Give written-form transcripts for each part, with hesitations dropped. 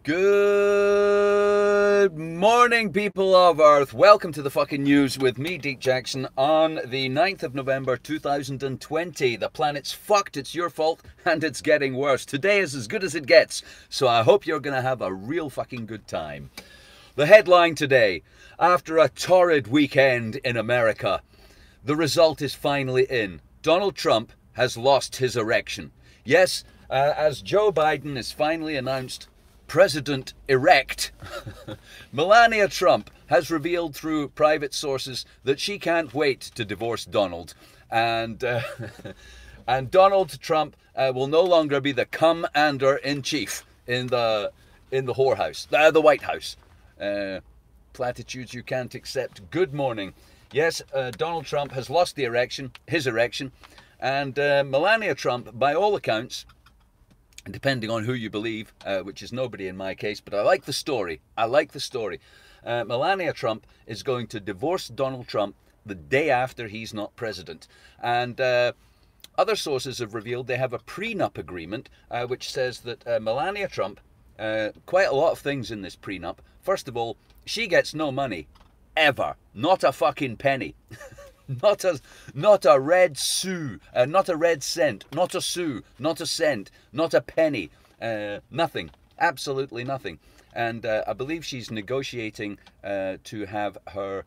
Good morning, people of Earth. Welcome to the fucking news with me, Deek Jackson, on the 9th of November 2020. The planet's fucked, it's your fault, and it's getting worse. Today is as good as it gets, so I hope you're going to have a real fucking good time. The headline today: after a torrid weekend in America, the result is finally in. Donald Trump has lost his erection. Yes, as Joe Biden is finally announced President-elect, Melania Trump has revealed through private sources that she can't wait to divorce Donald. And Donald Trump will no longer be the commander-in-chief in the whorehouse, the White House. Platitudes you can't accept. Good morning. Yes, Donald Trump has lost his erection, and Melania Trump, by all accounts, depending on who you believe, which is nobody in my case, but I like the story. Melania Trump is going to divorce Donald Trump the day after he's not president. And other sources have revealed they have a prenup agreement, which says that Melania Trump, quite a lot of things in this prenup. First of all, she gets no money, ever. Not a fucking penny. Not a red sou, not a red cent, not a sou, not a cent, not a penny, nothing, absolutely nothing. And I believe she's negotiating to have her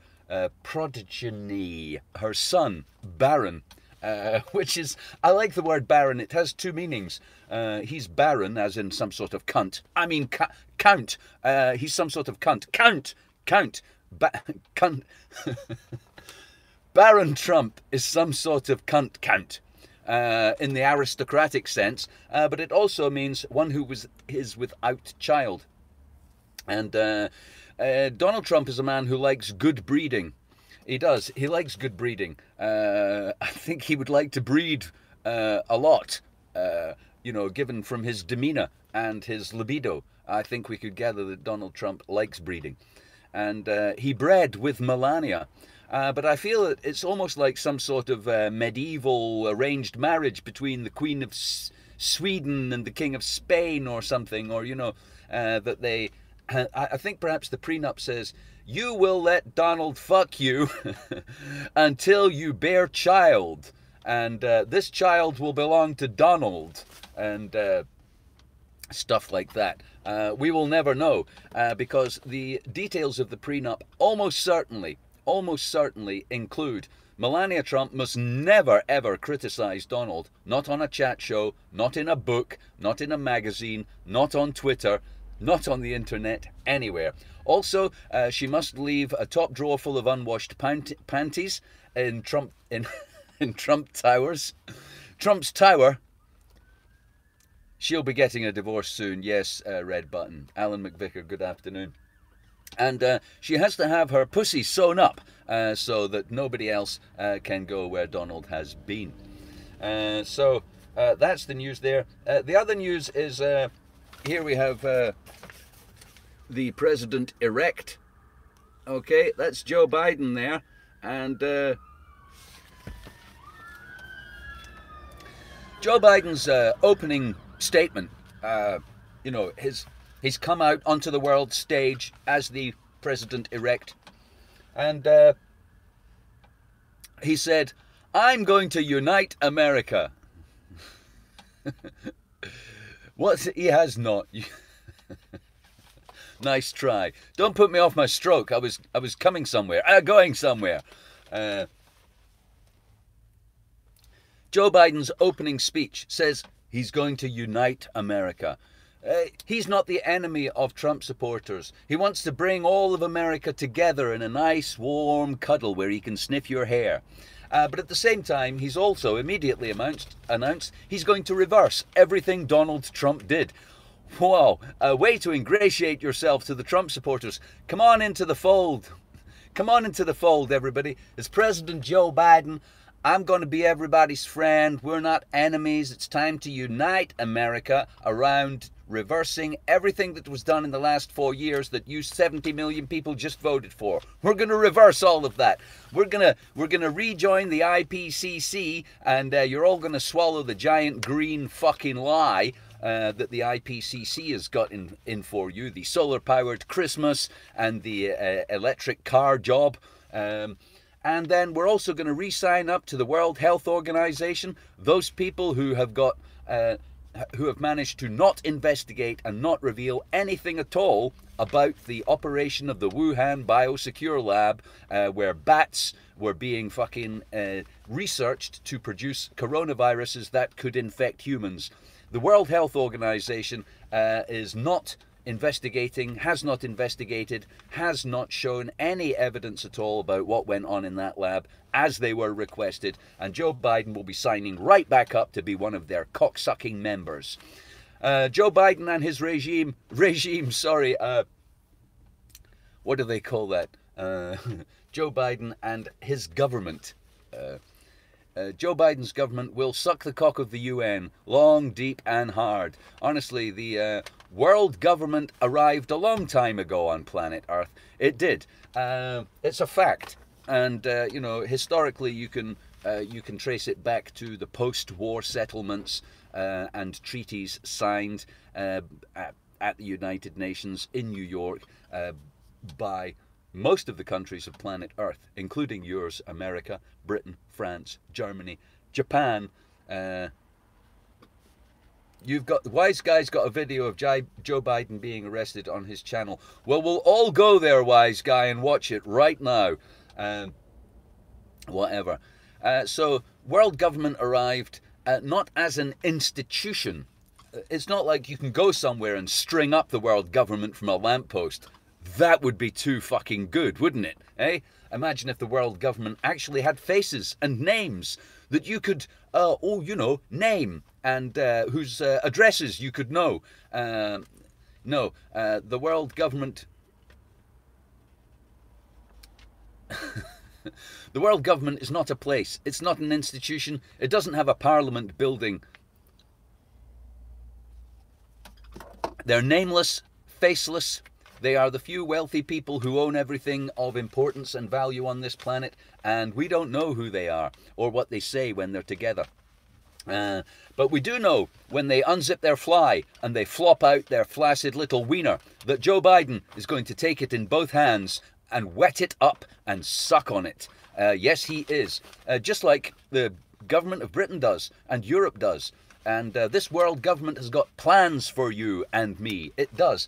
progeny, her son, Baron, which is, I like the word Baron, it has two meanings. He's Baron, as in some sort of cunt. I mean, count, he's some sort of cunt. Count, cunt. Baron Trump is some sort of cunt count in the aristocratic sense, but it also means one who is without child. And Donald Trump is a man who likes good breeding. He does. He likes good breeding. I think he would like to breed a lot, you know, given from his demeanor and his libido. I think we could gather that Donald Trump likes breeding. And he bred with Melania. But I feel that it's almost like some sort of medieval arranged marriage between the Queen of Sweden and the King of Spain or something, or, you know, that they... I think perhaps the prenup says, you will let Donald fuck you until you bear child, and this child will belong to Donald, and stuff like that. We will never know, because the details of the prenup almost certainly include Melania Trump must never ever criticize Donald, not on a chat show, not in a book, not in a magazine, not on Twitter, not on the internet, anywhere. Also, she must leave a top drawer full of unwashed panties in Trump Towers. Trump's Tower. She'll be getting a divorce soon. Yes, red button. Alan McVicker, good afternoon. And she has to have her pussy sewn up so that nobody else can go where Donald has been. So that's the news there. The other news is here we have the president-elect. Okay, that's Joe Biden there. And Joe Biden's opening statement, you know, he's come out onto the world stage as the president-elect, and he said, I'm going to unite America. What? He has not. Nice try. Don't put me off my stroke. I was coming somewhere, going somewhere. Joe Biden's opening speech says he's going to unite America. He's not the enemy of Trump supporters. He wants to bring all of America together in a nice, warm cuddle where he can sniff your hair. But at the same time, he's also immediately announced he's going to reverse everything Donald Trump did. Wow, a way to ingratiate yourself to the Trump supporters. Come on into the fold. Come on into the fold, everybody. As President Joe Biden, I'm going to be everybody's friend. We're not enemies. It's time to unite America around reversing everything that was done in the last 4 years that you 70 million people just voted for. We're going to reverse all of that. We're going to rejoin the IPCC, and you're all going to swallow the giant green fucking lie that the IPCC has got in for you, the solar-powered Christmas and the electric car job. And then we're also going to re-sign up to the World Health Organization, those people who have got who have managed to not investigate and not reveal anything at all about the operation of the Wuhan Biosecure Lab, where bats were being fucking researched to produce coronaviruses that could infect humans. The World Health Organization is not investigating, has not investigated, has not shown any evidence at all about what went on in that lab as they were requested, and Joe Biden will be signing right back up to be one of their cocksucking members. Joe Biden and his regime, what do they call that? Joe Biden and his government. Joe Biden's government will suck the cock of the UN long, deep and hard. Honestly, the world government arrived a long time ago on planet Earth. It did. It's a fact. And, you know, historically you can trace it back to the post-war settlements and treaties signed at the United Nations in New York by most of the countries of planet Earth, including yours, America, Britain, France, Germany, Japan. You've got, the Wise Guy's got a video of Joe Biden being arrested on his channel. Well, we'll all go there, Wise Guy, and watch it right now. Whatever. So, world government arrived not as an institution. It's not like you can go somewhere and string up the world government from a lamppost. That would be too fucking good, wouldn't it? Eh? Imagine if the world government actually had faces and names that you could, name, and whose addresses you could know. No, the world government... The world government is not a place. It's not an institution. It doesn't have a parliament building. They're nameless, faceless. They are the few wealthy people who own everything of importance and value on this planet, and we don't know who they are or what they say when they're together. But we do know when they unzip their fly and they flop out their flaccid little wiener that Joe Biden is going to take it in both hands and wet it up and suck on it. Yes, he is. Just like the government of Britain does and Europe does. And this world government has got plans for you and me. It does.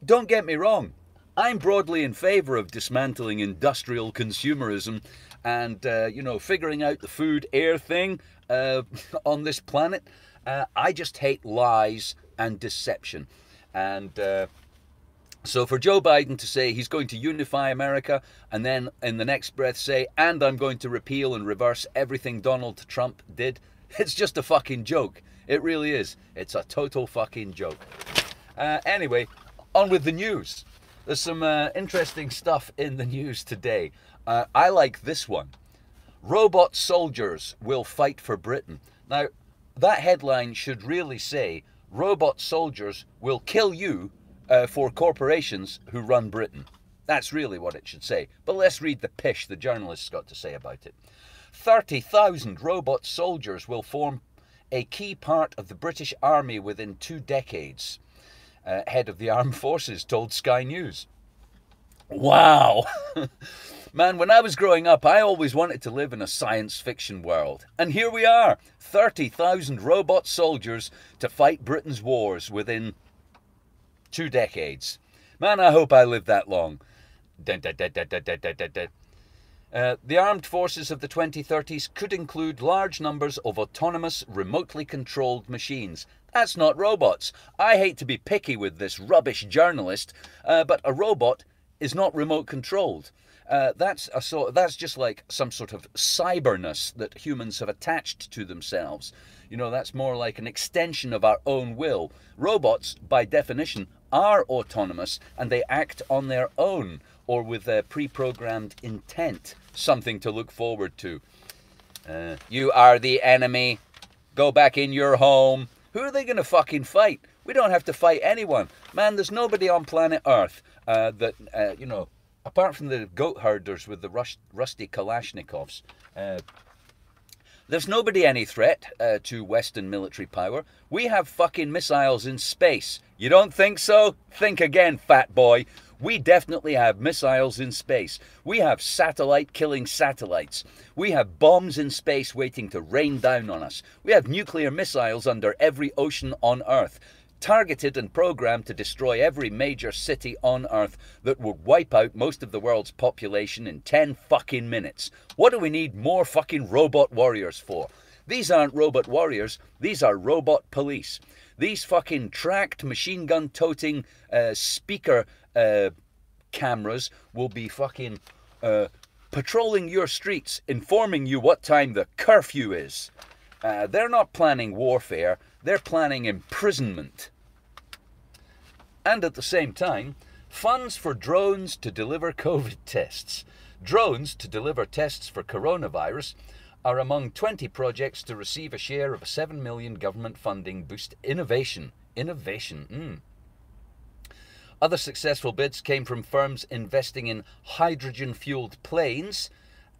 Don't get me wrong. I'm broadly in favour of dismantling industrial consumerism and, figuring out the food, air thing on this planet. I just hate lies and deception. And... So for Joe Biden to say he's going to unify America and then in the next breath say, and I'm going to repeal and reverse everything Donald Trump did, it's just a fucking joke. It really is. It's a total fucking joke. Anyway, on with the news. There's some interesting stuff in the news today. I like this one. Robot soldiers will fight for Britain. Now, that headline should really say, robot soldiers will kill you for corporations who run Britain. That's really what it should say. But let's read the pish the journalists got to say about it. 30,000 robot soldiers will form a key part of the British Army within 2 decades. Head of the Armed Forces told Sky News. Wow! Man, when I was growing up, I always wanted to live in a science fiction world. And here we are, 30,000 robot soldiers to fight Britain's wars within 2 decades. Man, I hope I live that long. The armed forces of the 2030s could include large numbers of autonomous, remotely controlled machines. That's not robots. I hate to be picky with this rubbish journalist, but a robot is not remote controlled. That's just like some sort of cyberness that humans have attached to themselves. You know, that's more like an extension of our own will. Robots, by definition, are autonomous and they act on their own or with a pre-programmed intent. Something to look forward to. You are the enemy. Go back in your home. Who are they going to fucking fight? We don't have to fight anyone. Man, there's nobody on planet Earth that, apart from the goat herders with the rusty Kalashnikovs, There's nobody any threat to Western military power. We have fucking missiles in space. You don't think so? Think again, fat boy. We definitely have missiles in space. We have satellite killing satellites. We have bombs in space waiting to rain down on us. We have nuclear missiles under every ocean on Earth, targeted and programmed to destroy every major city on Earth that would wipe out most of the world's population in 10 fucking minutes. What do we need more fucking robot warriors for? These aren't robot warriors, these are robot police. These fucking tracked machine gun toting speaker cameras will be fucking patrolling your streets, informing you what time the curfew is. They're not planning warfare, they're planning imprisonment. And at the same time, funds for drones to deliver COVID tests. Drones to deliver tests for coronavirus are among 20 projects to receive a share of a 7 million government funding boost innovation. Other successful bids came from firms investing in hydrogen-fueled planes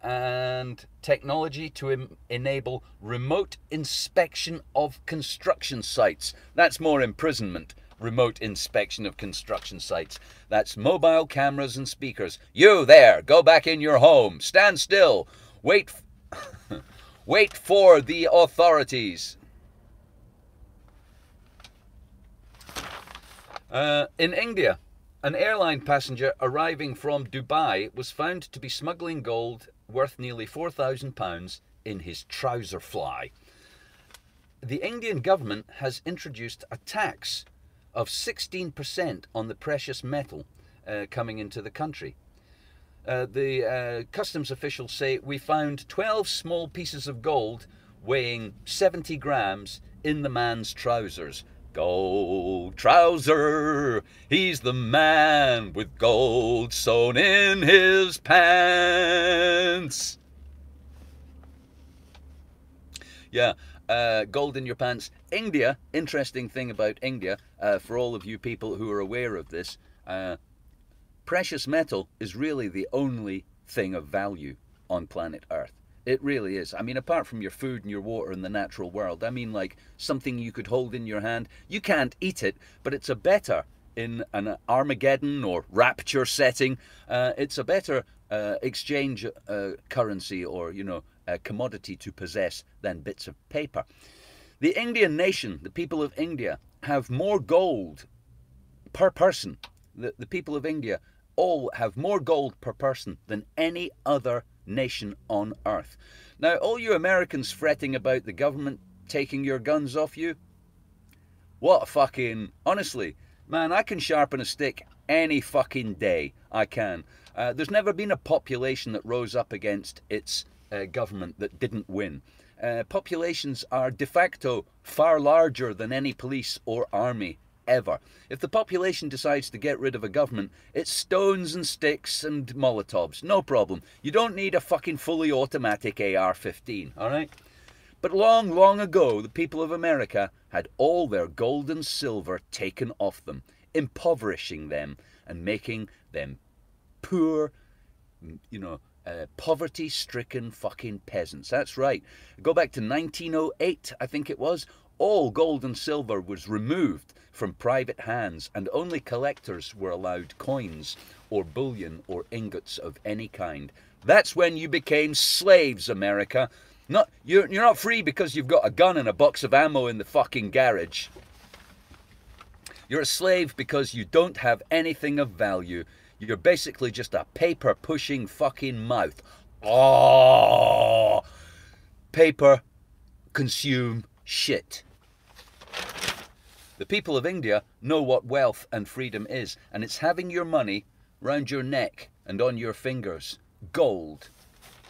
and technology to enable remote inspection of construction sites. That's more imprisonment. Remote inspection of construction sites. That's mobile cameras and speakers. You there, go back in your home. Stand still. Wait for the authorities. In India, an airline passenger arriving from Dubai was found to be smuggling gold worth nearly £4,000 in his trouser fly. The Indian government has introduced a tax of 16% on the precious metal coming into the country. The customs officials say we found 12 small pieces of gold weighing 70 grams in the man's trousers. Gold trouser, he's the man with gold sewn in his pants. Yeah, gold in your pants. India, interesting thing about India, for all of you people who are aware of this, precious metal is really the only thing of value on planet Earth. It really is. I mean, apart from your food and your water in the natural world, I mean, like something you could hold in your hand. You can't eat it, but it's a better, in an Armageddon or Rapture setting, it's a better exchange currency or, you know, commodity to possess than bits of paper. The Indian nation, the people of India, have more gold per person. The people of India all have more gold per person than any other nation on Earth. Now, all you Americans fretting about the government taking your guns off you, what a fucking... Honestly, man, I can sharpen a stick any fucking day. I can. There's never been a population that rose up against its government that didn't win. Populations are de facto far larger than any police or army ever. If the population decides to get rid of a government, it's stones and sticks and Molotovs. No problem. You don't need a fucking fully automatic AR-15, all right? But long, long ago, the people of America had all their gold and silver taken off them, impoverishing them and making them poor, you know, poverty-stricken fucking peasants. That's right. Go back to 1908, I think it was. All gold and silver was removed from private hands, and only collectors were allowed coins or bullion or ingots of any kind. That's when you became slaves, America. You're not free because you've got a gun and a box of ammo in the fucking garage. You're a slave because you don't have anything of value. You're basically just a paper-pushing fucking mouth. Oh, paper consume shit. The people of India know what wealth and freedom is, and it's having your money round your neck and on your fingers. Gold.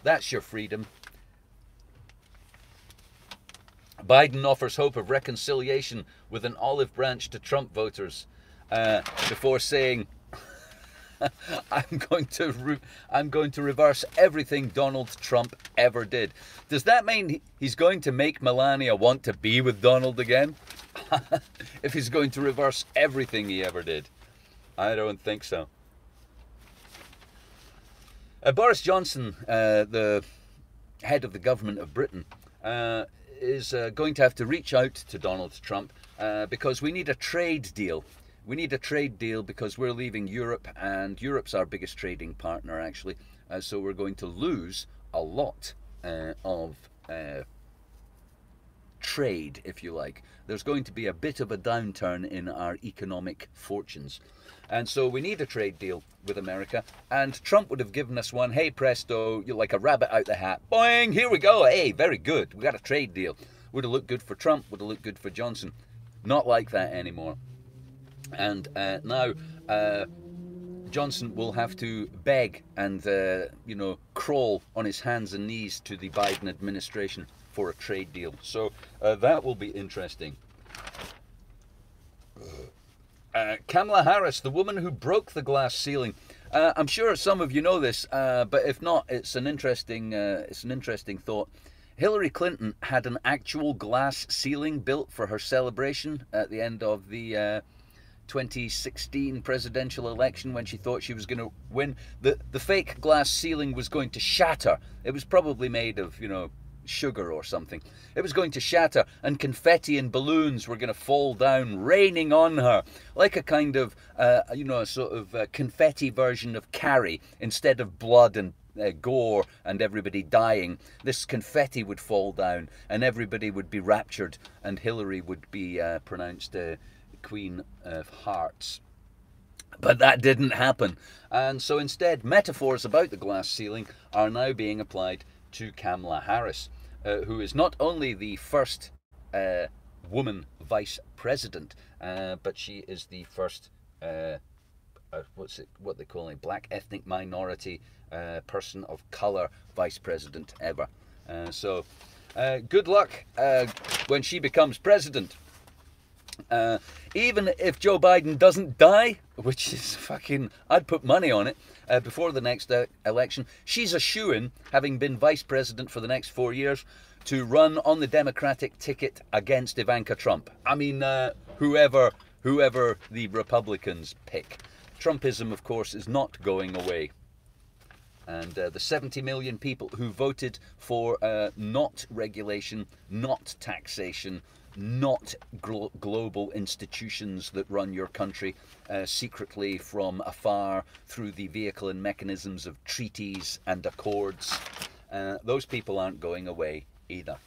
That's your freedom. Biden offers hope of reconciliation with an olive branch to Trump voters before saying, I'm going to reverse everything Donald Trump ever did. Does that mean he's going to make Melania want to be with Donald again? If he's going to reverse everything he ever did? I don't think so. Boris Johnson, the head of the government of Britain, is going to have to reach out to Donald Trump because we need a trade deal. We need a trade deal because we're leaving Europe, and Europe's our biggest trading partner, actually. So we're going to lose a lot of trade, if you like. There's going to be a bit of a downturn in our economic fortunes. And so we need a trade deal with America. And Trump would have given us one. Hey, presto, you're like a rabbit out the hat. Boing, here we go. Hey, very good. We got a trade deal. Would have looked good for Trump, would have looked good for Johnson. Not like that anymore. And now Johnson will have to beg and, you know, crawl on his hands and knees to the Biden administration for a trade deal. So that will be interesting. Kamala Harris, the woman who broke the glass ceiling. I'm sure some of you know this, but if not, it's an interesting thought. Hillary Clinton had an actual glass ceiling built for her celebration at the end of the 2016 presidential election when she thought she was going to win. The fake glass ceiling was going to shatter. It was probably made of, you know, sugar or something. It was going to shatter, and confetti and balloons were going to fall down, raining on her, like a kind of, you know, a sort of confetti version of Carrie. Instead of blood and gore and everybody dying, this confetti would fall down, and everybody would be raptured, and Hillary would be pronounced Queen of Hearts. But that didn't happen, and so instead metaphors about the glass ceiling are now being applied to Kamala Harris, who is not only the first woman vice president, but she is the first what they call a black ethnic minority person of color vice president ever. So good luck when she becomes president. Even if Joe Biden doesn't die, which is fucking, I'd put money on it, before the next election, she's a shoo-in, having been vice president for the next 4 years, to run on the Democratic ticket against Ivanka Trump. I mean, whoever the Republicans pick. Trumpism, of course, is not going away. And the 70 million people who voted for not regulation, not taxation, not global institutions that run your country secretly from afar through the vehicle and mechanisms of treaties and accords. Those people aren't going away either.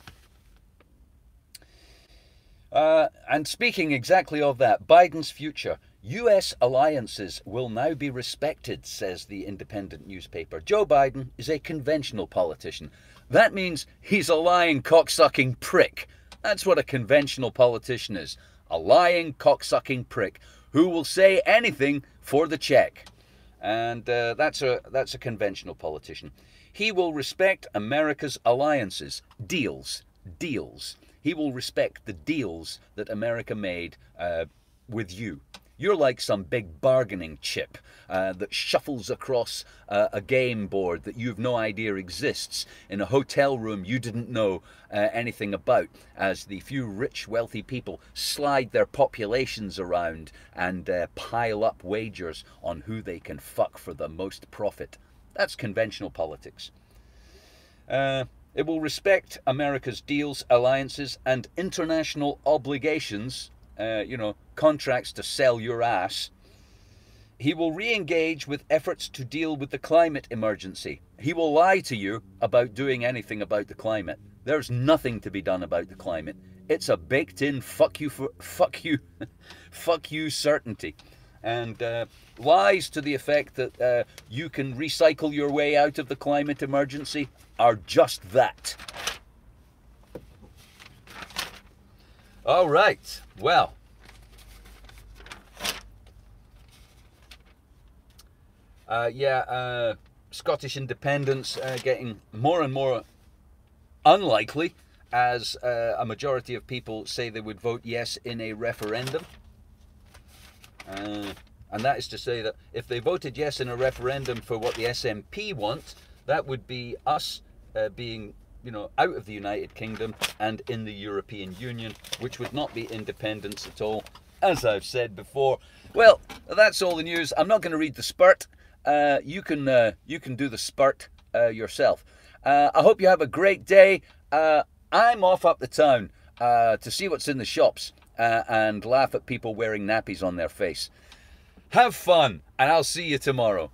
And speaking exactly of that, Biden's future. US alliances will now be respected, says the Independent newspaper. Joe Biden is a conventional politician. That means he's a lying, cocksucking prick. That's what a conventional politician is. A lying, cocksucking prick who will say anything for the check. And that's a conventional politician. He will respect America's alliances, deals. He will respect the deals that America made with you. You're like some big bargaining chip that shuffles across a game board that you've no idea exists in a hotel room you didn't know anything about, as the few rich, wealthy people slide their populations around and pile up wagers on who they can fuck for the most profit. That's conventional politics. It will respect America's deals, alliances, and international obligations, you know, contracts to sell your ass. He will re-engage with efforts to deal with the climate emergency. He will lie to you about doing anything about the climate. There's nothing to be done about the climate. It's a baked-in fuck you certainty. And lies to the effect that you can recycle your way out of the climate emergency are just that. All right, well, Scottish independence getting more and more unlikely as a majority of people say they would vote yes in a referendum. And that is to say that if they voted yes in a referendum for what the SNP want, that would be us being, you know, out of the United Kingdom and in the European Union, which would not be independence at all, as I've said before. Well, that's all the news. I'm not going to read the spurt. You can do the spurt yourself. I hope you have a great day. I'm off up the town to see what's in the shops and laugh at people wearing nappies on their face. Have fun, and I'll see you tomorrow.